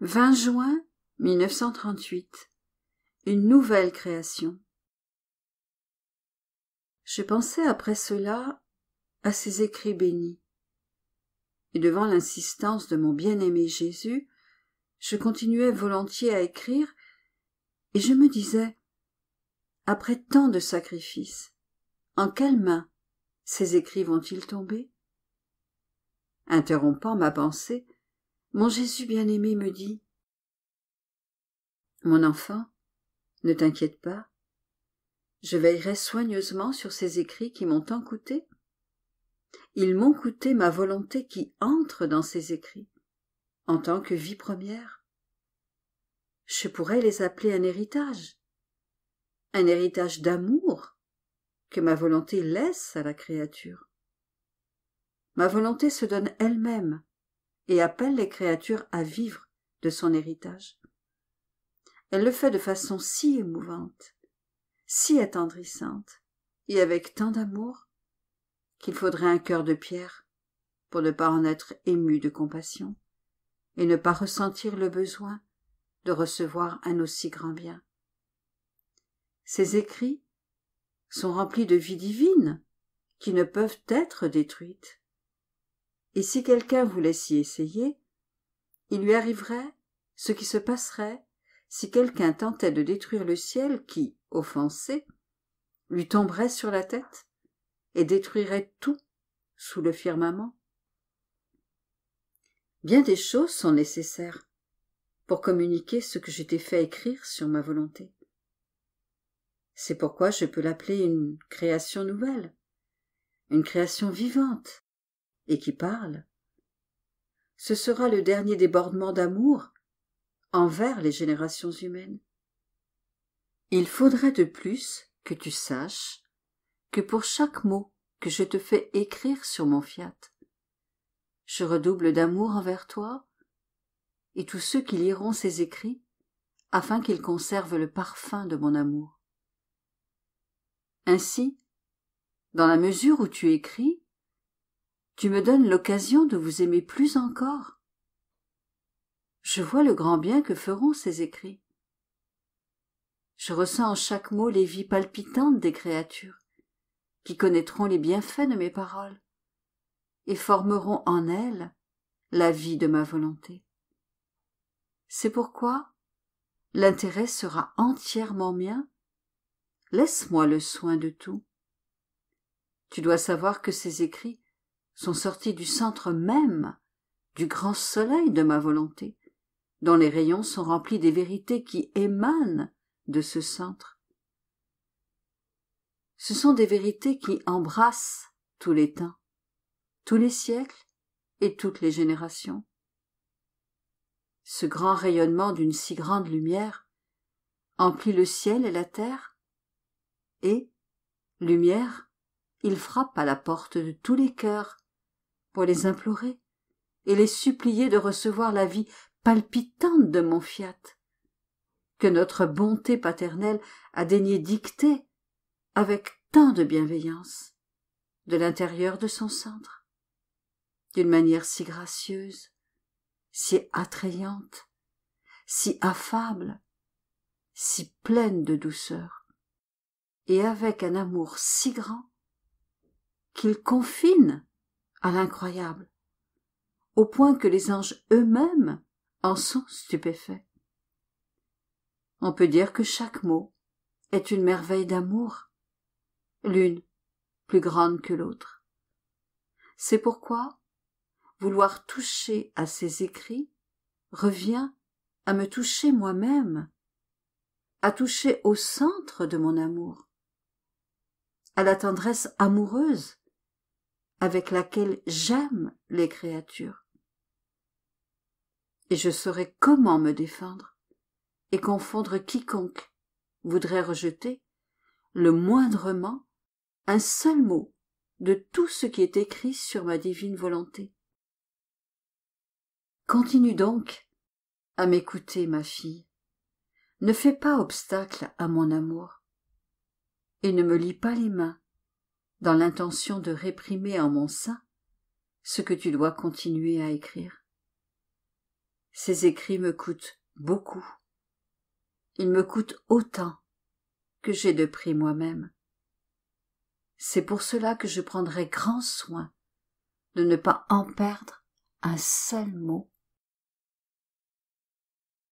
20 juin 1938. Une nouvelle création. Je pensais après cela à ces écrits bénis. Et devant l'insistance de mon bien-aimé Jésus, je continuais volontiers à écrire, et je me disais, après tant de sacrifices, en quelles mains ces écrits vont-ils tomber? Interrompant ma pensée, mon Jésus bien-aimé me dit, « Mon enfant, ne t'inquiète pas, je veillerai soigneusement sur ces écrits qui m'ont tant coûté. Ils m'ont coûté ma volonté qui entre dans ces écrits, en tant que vie première. Je pourrais les appeler un héritage d'amour que ma volonté laisse à la créature. Ma volonté se donne elle-même et appelle les créatures à vivre de son héritage. Elle le fait de façon si émouvante, si attendrissante, et avec tant d'amour, qu'il faudrait un cœur de pierre pour ne pas en être ému de compassion et ne pas ressentir le besoin de recevoir un aussi grand bien. Ces écrits sont remplis de vie divine qui ne peuvent être détruites. Et si quelqu'un voulait s'y essayer, il lui arriverait ce qui se passerait si quelqu'un tentait de détruire le ciel qui, offensé, lui tomberait sur la tête et détruirait tout sous le firmament. Bien des choses sont nécessaires pour communiquer ce que je t'ai fait écrire sur ma volonté. C'est pourquoi je peux l'appeler une création nouvelle, une création vivante et qui parle. Ce sera le dernier débordement d'amour envers les générations humaines. Il faudrait de plus que tu saches que pour chaque mot que je te fais écrire sur mon fiat, je redouble d'amour envers toi et tous ceux qui liront ces écrits afin qu'ils conservent le parfum de mon amour. Ainsi, dans la mesure où tu écris, tu me donnes l'occasion de vous aimer plus encore. Je vois le grand bien que feront ces écrits. Je ressens en chaque mot les vies palpitantes des créatures, qui connaîtront les bienfaits de mes paroles, et formeront en elles la vie de ma volonté. C'est pourquoi l'intérêt sera entièrement mien. Laisse-moi le soin de tout. Tu dois savoir que ces écrits sont sortis du centre même du grand soleil de ma volonté, dont les rayons sont remplis des vérités qui émanent de ce centre. Ce sont des vérités qui embrassent tous les temps, tous les siècles et toutes les générations. Ce grand rayonnement d'une si grande lumière emplit le ciel et la terre, et, lumière, il frappe à la porte de tous les cœurs pour les implorer et les supplier de recevoir la vie palpitante de mon fiat, que notre bonté paternelle a daigné dicter avec tant de bienveillance de l'intérieur de son centre, d'une manière si gracieuse, si attrayante, si affable, si pleine de douceur, et avec un amour si grand qu'il confine à l'incroyable, au point que les anges eux-mêmes en sont stupéfaits. On peut dire que chaque mot est une merveille d'amour, l'une plus grande que l'autre. C'est pourquoi vouloir toucher à ces écrits revient à me toucher moi-même, à toucher au centre de mon amour, à la tendresse amoureuse avec laquelle j'aime les créatures. Et je saurai comment me défendre et confondre quiconque voudrait rejeter le moindrement un seul mot de tout ce qui est écrit sur ma divine volonté. Continue donc à m'écouter, ma fille. Ne fais pas obstacle à mon amour et ne me lie pas les mains dans l'intention de réprimer en mon sein ce que tu dois continuer à écrire. Ces écrits me coûtent beaucoup. Ils me coûtent autant que j'ai de prix moi-même. C'est pour cela que je prendrai grand soin de ne pas en perdre un seul mot.